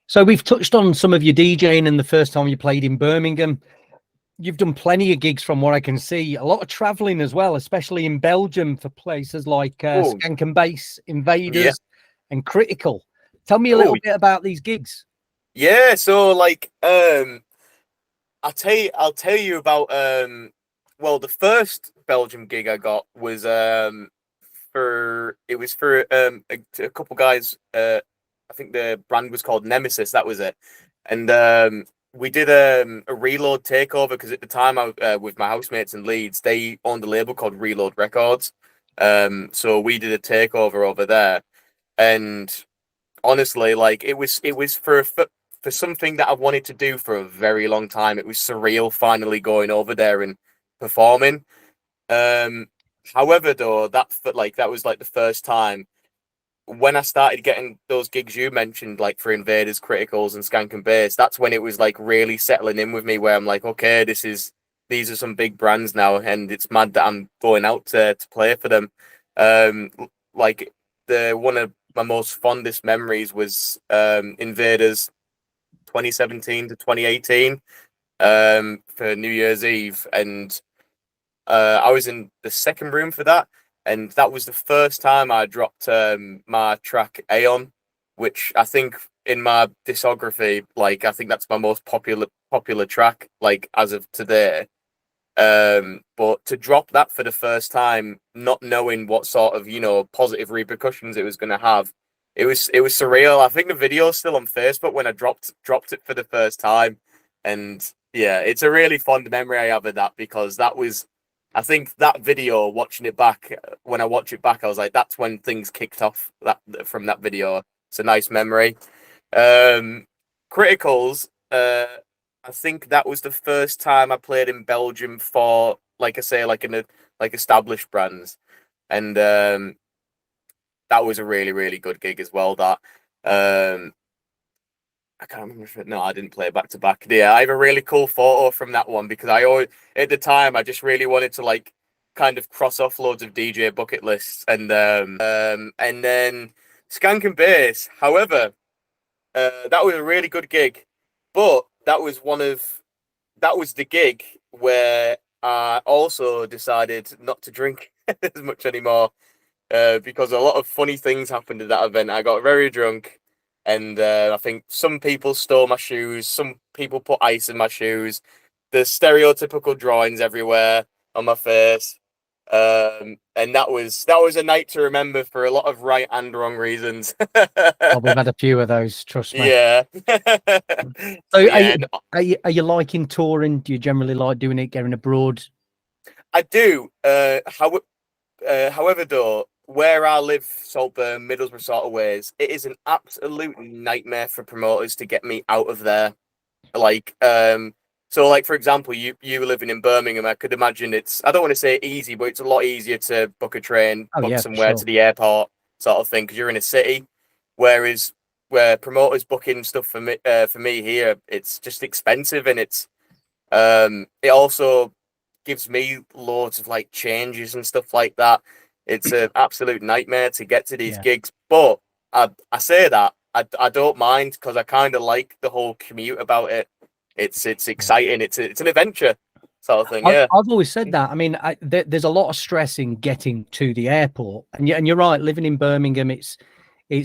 So we've touched on some of your DJing and the first time you played in Birmingham. You've done plenty of gigs from what I can see. A lot of traveling as well, especially in Belgium for places like Skank and Bass, Invaders, and Critical. Tell me a little bit about these gigs. Yeah, so like I'll tell you about well, the first Belgium gig I got was for a couple guys. I think the brand was called Nemesis. That was it, and we did a Reload takeover because at the time I with my housemates in Leeds, they owned a label called Reload Records. So we did a takeover over there, and honestly, like it was for something that I wanted to do for a very long time. It was surreal finally going over there and performing. Um, However, though, that was like the first time when I started getting those gigs you mentioned, like for Invaders, Criticals, and Skank and Bass. That's when it was like really settling in with me, where I'm like, okay, these are some big brands now, and it's mad that I'm going out to play for them. Um, like the one of my most fondest memories was Invaders 2017 to 2018 for New Year's Eve, and I was in the second room for that, and that was the first time I dropped my track Aeon, which I think in my discography, like I think that's my most popular track, like as of today. But to drop that for the first time, not knowing what sort of positive repercussions it was going to have, it was surreal. I think the video's still on Facebook when I dropped it for the first time, and yeah, it's a really fond memory I have of that because that was. I think that video, watching it back, when I watch it back, I was like, that's when things kicked off from that video. It's a nice memory. Criticals, I think that was the first time I played in Belgium for, like I say, like established brands. And that was a really, really good gig as well. That I can't remember no, I didn't play it back to back. Yeah, I have a really cool photo from that one because I always, at the time, I just really wanted to like kind of cross off loads of DJ bucket lists, and then Skank and Bass. However, that was a really good gig, but that was the gig where I also decided not to drink as much anymore because a lot of funny things happened at that event. I got very drunk. And I think some people stole my shoes. Some people put ice in my shoes. The stereotypical drawings everywhere on my face. And that was a night to remember for a lot of right and wrong reasons. Oh, we've had a few of those, trust me. Yeah. So are you liking touring? Do you generally like doing it, getting abroad? I do. However, though, where I live, Saltburn, Middlesbrough sort of ways, it is an absolute nightmare for promoters to get me out of there. Like, so like for example, you living in Birmingham, I could imagine I don't want to say easy, but it's a lot easier to book a train, book somewhere to the airport, sort of thing, because you're in a city. Whereas where promoters booking stuff for me here, it's just expensive, and it also gives me loads of like changes and stuff like that. It's an absolute nightmare to get to these gigs, but I say that I don't mind because I kind of like the whole commute about it. It's exciting. It's an adventure sort of thing. Yeah, I've always said that. I mean, there's a lot of stress in getting to the airport, and you're right. Living in Birmingham, it's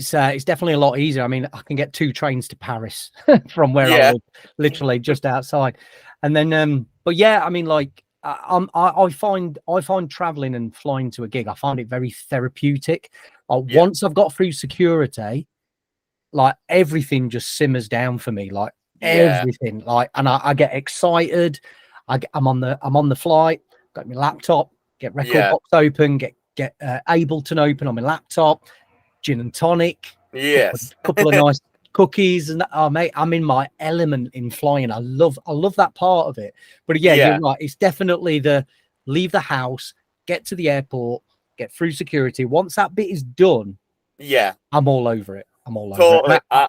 definitely a lot easier. I mean, I can get 2 trains to Paris from where I live, literally just outside, and then but yeah, I mean, like. I find traveling and flying to a gig, I find it very therapeutic. Once I've got through security, like everything just simmers down for me, like everything, like, and I get excited. I'm on the flight, got my laptop, get record box open, get Ableton open on my laptop, gin and tonic, couple of nice cookies, and oh mate, I'm in my element in flying. I love that part of it. But you're right, it's definitely the leave the house, get to the airport, get through security. Once that bit is done, I'm all over it. Totally. I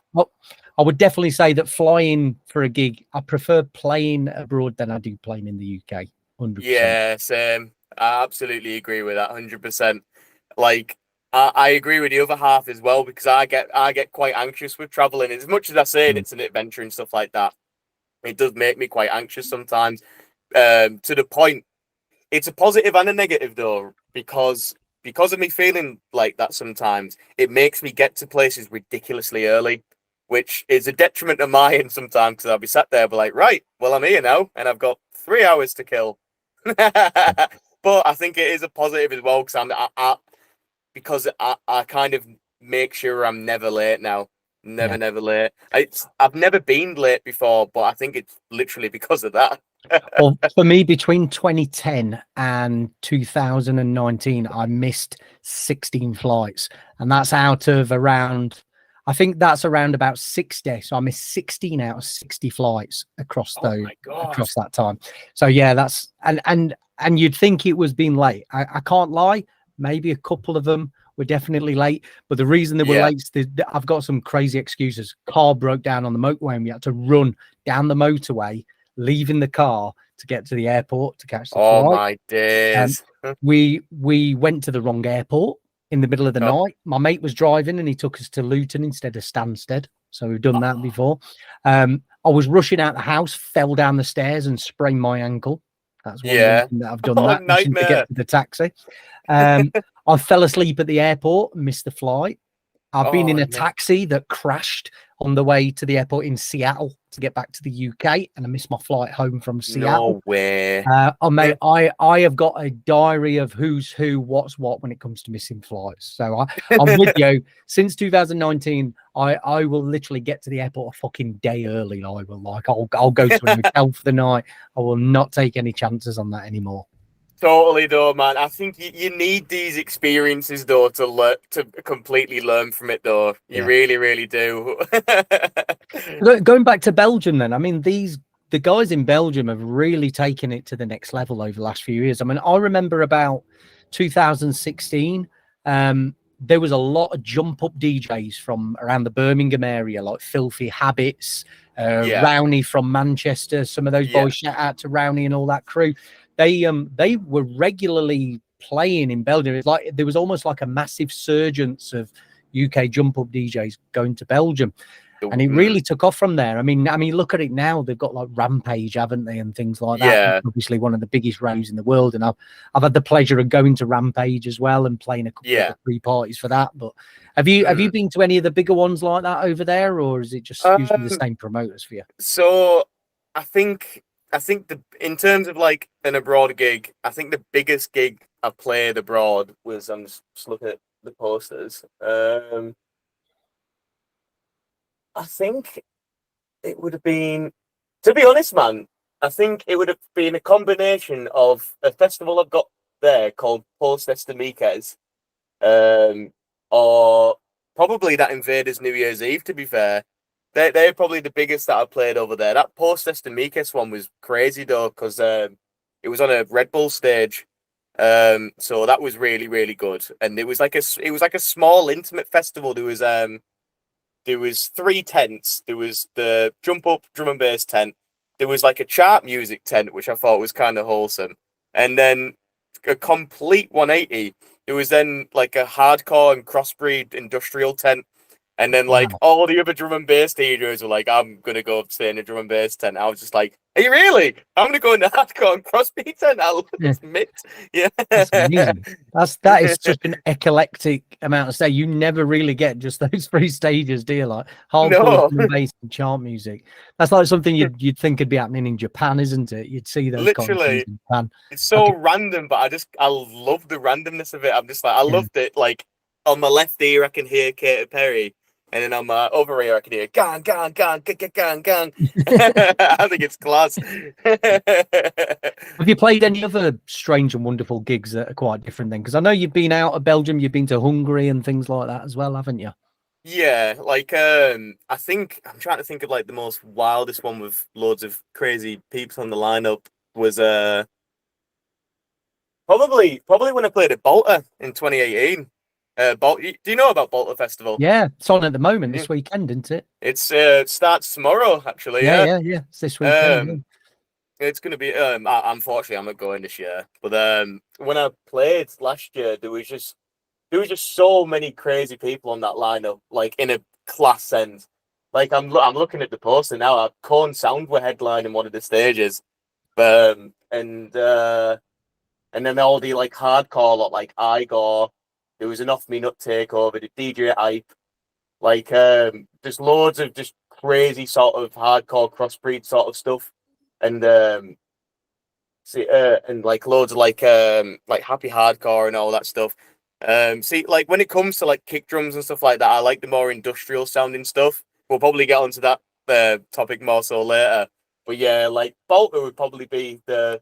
would definitely say that flying for a gig, I prefer playing abroad than I do playing in the UK. 100%. Yeah, same. I absolutely agree with that 100%. Like I agree with the other half as well, because I get quite anxious with traveling. As much as I say it's an adventure and stuff like that, it does make me quite anxious sometimes. To the point, it's a positive and a negative though, because of me feeling like that sometimes, it makes me get to places ridiculously early, which is a detriment of mine sometimes, because I'll be sat there, be like, right, well, I'm here now, and I've got 3 hours to kill. But I think it is a positive as well, because I kind of make sure I'm never late now. Never late. I've never been late before, but I think it's literally because of that. Well, for me, between 2010 and 2019, I missed 16 flights, and that's out of around, I think that's around about 60. So I missed 16 out of 60 flights across across that time. So yeah, that's and you'd think it was being late. I can't lie, maybe a couple of them were definitely late, but the reason they were late, I've got some crazy excuses. Car broke down on the motorway, and we had to run down the motorway, leaving the car to get to the airport to catch the flight. Oh my days. We went to the wrong airport in the middle of the night. My mate was driving and he took us to Luton instead of Stansted. So we've done that before. I was rushing out the house, fell down the stairs and sprained my ankle. That's one reason that I've done that. Nightmare. To get to the taxi. I fell asleep at the airport and missed the flight. I've been in a taxi that crashed on the way to the airport in Seattle to get back to the UK, and I missed my flight home from Seattle. No way. Oh mate, I have got a diary of who's who, what's what when it comes to missing flights. So I'm with you. Since 2019, I will literally get to the airport a fucking day early. I will, like, I'll go to a hotel for the night. I will not take any chances on that anymore. Totally, though, man. I think you need these experiences, though, to completely learn from it, though. You really, really do. Going back to Belgium, then, I mean, the guys in Belgium have really taken it to the next level over the last few years. I mean, I remember about 2016, there was a lot of jump up DJs from around the Birmingham area, like Filthy Habits, Rowney from Manchester. Some of those boys, shout out to Rowney and all that crew. They were regularly playing in Belgium. It's like there was almost like a massive surgence of UK jump up DJs going to Belgium, and it really took off from there. I mean, look at it now. They've got like Rampage, haven't they, and things like that. Yeah. Obviously, one of the biggest raves in the world, and I've had the pleasure of going to Rampage as well and playing a couple of free parties for that. But have you been to any of the bigger ones like that over there, or is it just usually the same promoters for you? So I think in terms of like an abroad gig, I think the biggest gig I played abroad was, I'm just looking at the posters. I think it would have been, to be honest, man, I think it would have been a combination of a festival I've got there called Post-Estamikes, or probably that Invaders New Year's Eve, to be fair. They're probably the biggest that I played over there. That Post-Estamikes one was crazy, though, because it was on a Red Bull stage. So that was really, really good. And it was like a small, intimate festival. There was 3 tents. There was the jump up drum and bass tent. There was like a chart music tent, which I thought was kind of wholesome. And then a complete 180. There was then like a hardcore and crossbreed industrial tent. And then like all the other drum and bass DJs were like, I'm going to go stay in a drum and bass tent. I was just like, are you really? I'm going to go in the hardcore and crossbeat tent. I'll admit. Yeah. That's amazing. That is such an eclectic amount of stage. You never really get just those 3 stages, do you? Like hardcore, drum and bass, and chant music. That's like something you'd think could be happening in Japan, isn't it? You'd see those literally in Japan. It's so random, but I love the randomness of it. I'm just like, I loved it. Like on my left ear, I can hear Katy Perry. And then on my over ear, I can hear gang, gang, gang, gang, gang, gang. I think it's class. Have you played any other strange and wonderful gigs that are quite different then? Because I know you've been out of Belgium, you've been to Hungary and things like that as well, haven't you? Yeah, like I think I'm trying to think of like the most wildest one with loads of crazy peeps on the lineup was probably when I played at Balta in 2018. Do you know about Balta Festival? Yeah, it's on at the moment this weekend, isn't it? It starts tomorrow, actually. Yeah. It's this weekend. It's gonna be. Unfortunately, I'm not going this year. But when I played last year, there was just there was just so many crazy people on that lineup, like in a class sense. Like I'm looking at the poster now. Corn Sound were headlining one of the stages, and then all the like hardcore lot, like Igor. There was an Off Me Nut takeover, the DJ Hype, like just loads of just crazy sort of hardcore crossbreed sort of stuff, and and like loads of like happy hardcore and all that stuff. See, like when it comes to like kick drums and stuff like that, I like the more industrial sounding stuff. We'll probably get onto that topic more so later. But yeah, like Bolter would probably be the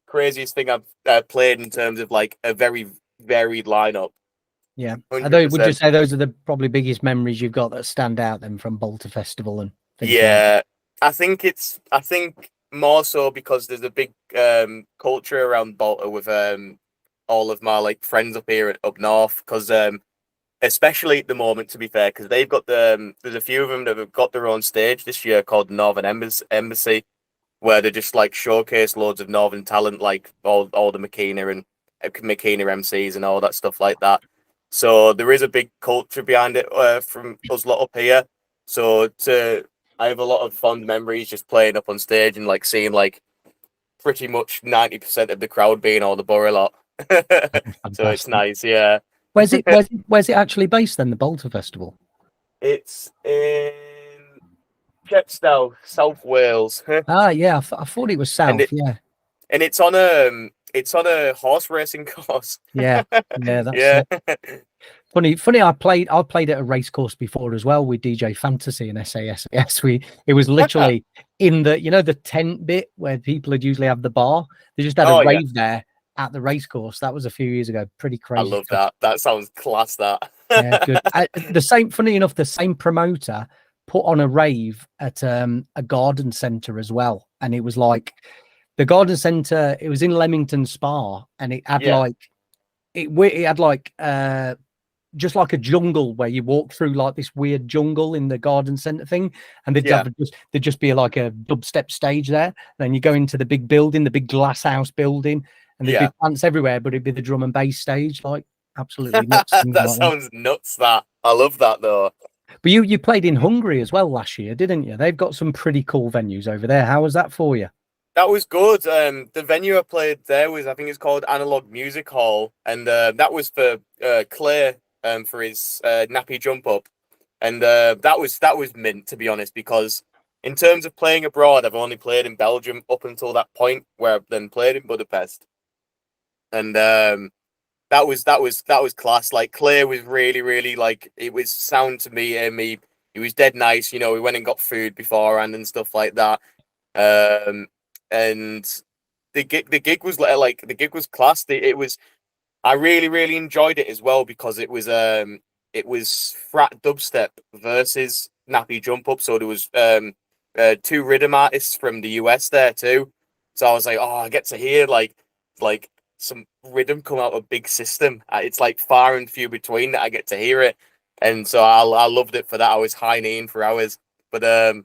craziest thing I've played in terms of like a very varied lineup. Yeah. Although, would you say those are the probably biggest memories you've got that stand out then from Bolter Festival and things yeah, like that? I think more so because there's a big culture around Bolter with all of my like friends up here up north, because especially at the moment, to be fair, because they've got there's a few of them that have got their own stage this year called Northern Embassy, where they just like showcase loads of Northern talent, like all the Makina MCs and all that stuff like that. So there is a big culture behind it from us lot up here. So I have a lot of fond memories just playing up on stage and like seeing like pretty much 90% of the crowd being all the Borough lot. So it's nice, yeah. Where's it actually based then, the Bolter Festival? It's in Chepstow, South Wales. Yeah, I thought it was south. And it's on a horse racing course. Yeah, that's it. Funny. I played at a race course before as well with DJ Fantasy and SAS. It was literally in the tent bit where people would usually have the bar. They just had a rave there at the race course. That was a few years ago. Pretty crazy. I love that. That sounds class. That. Yeah, good. Funny enough, the same promoter put on a rave at a garden centre as well, and it was like the garden centre. It was in Leamington Spa, and it had it had like just like a jungle where you walk through like this weird jungle in the garden center thing, and there'd just be like a dubstep stage there. And then you go into the big building, the big glass house building, and there'd be plants everywhere, but it'd be the drum and bass stage. Like absolutely nuts. That sounds nuts. That I love that though. But you played in Hungary as well last year, didn't you? They've got some pretty cool venues over there. How was that for you? That was good. The venue I played there was, I think it's called Analog Music Hall, and that was for Clay. For his nappy jump up, and that was mint, to be honest, because in terms of playing abroad, I've only played in Belgium up until that point, where I've then played in Budapest, and that was class. Like Clay was really like, it was sound to me, and he was dead nice. We went and got food beforehand and stuff like that, and the gig was like the gig was class. I really enjoyed it as well, because it was frat dubstep versus nappy jump up. So there was two rhythm artists from the US there too. So I was like, I get to hear like some rhythm come out of Big System. It's like far and few between that I get to hear it, and so I loved it for that. I was high-kneeing for hours, but I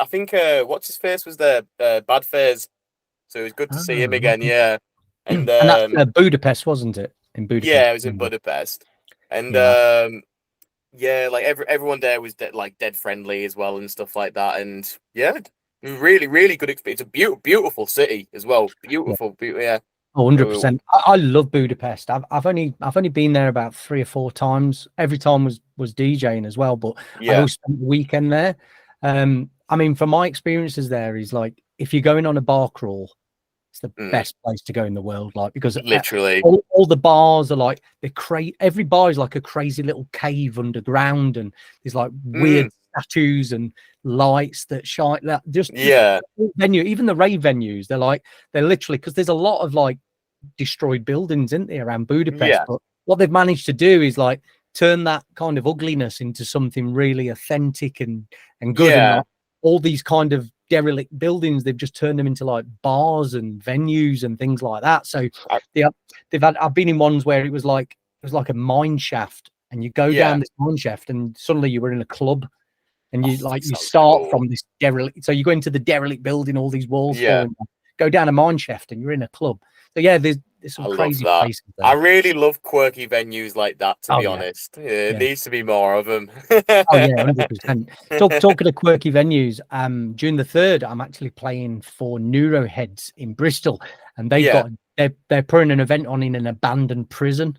think what's his face was there, Bad Phase. So it was good to see him again, yeah. And that's Budapest, wasn't it? In Budapest. Yeah, it was in Budapest. And like everyone there was dead friendly as well and stuff like that. And yeah, really good experience. It's a beautiful city as well. Beautiful, yeah. 100%. I love Budapest. I've only been there about 3 or 4 times. Every time was DJing as well, but I always spent the weekend there. I mean, from my experiences there, is like if you're going on a bar crawl, it's the best place to go in the world. Like, because literally all the bars are like every bar is like a crazy little cave underground, and there's like weird statues and lights that shine. That just venue, even the rave venues, they're literally, because there's a lot of like destroyed buildings, isn't there, around Budapest? But what they've managed to do is like turn that kind of ugliness into something really authentic and good. And like, all these kind of derelict buildings, they've just turned them into like bars and venues and things like that. So I've been in ones where it was like a mine shaft, and you go down this mine shaft and suddenly you were in a club, and you start from this derelict. So you go into the derelict building, all these walls falling down, go down a mine shaft, and you're in a club. So yeah, there's I some love crazy that. places I there. really love quirky venues like that, to Oh be yeah, honest. There yeah. needs to be more of them. Oh yeah, 100%. Talking of quirky venues, June the 3rd, I'm actually playing for Neuroheads in Bristol, and Yeah. they're putting an event on in an abandoned prison.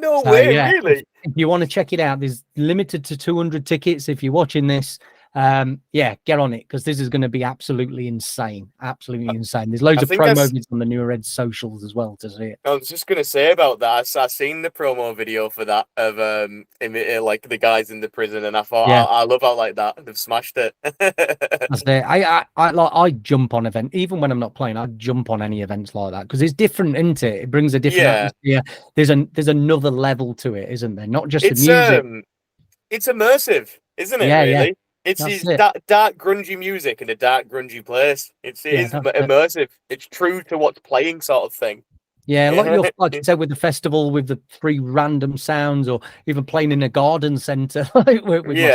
No So way, yeah, really. if you want to check it out, there's limited to 200 tickets. If you're watching this, yeah, get on it, because this is going to be absolutely insane. Absolutely insane. There's loads I of think promo vids on the Neuroheads socials as well to see it. I was just gonna say about that. I seen the promo video for that of like the guys in the prison, and I thought Yeah. I love how like that they've smashed it. That's it. I jump on event, even when I'm not playing. I jump on any events like that because it's different, isn't it? It brings a different Yeah, atmosphere. There's another level to it, isn't there? Not just the it's music. it's immersive, isn't it? Yeah, yeah. Really, That's it's it. dark grungy music in a dark grungy place. It Yeah, is that's it. immersive. It's true to what's playing, sort of thing. Yeah, Yeah, like you said with the festival, with the 3 random sounds, or even playing in a garden center like with my yeah.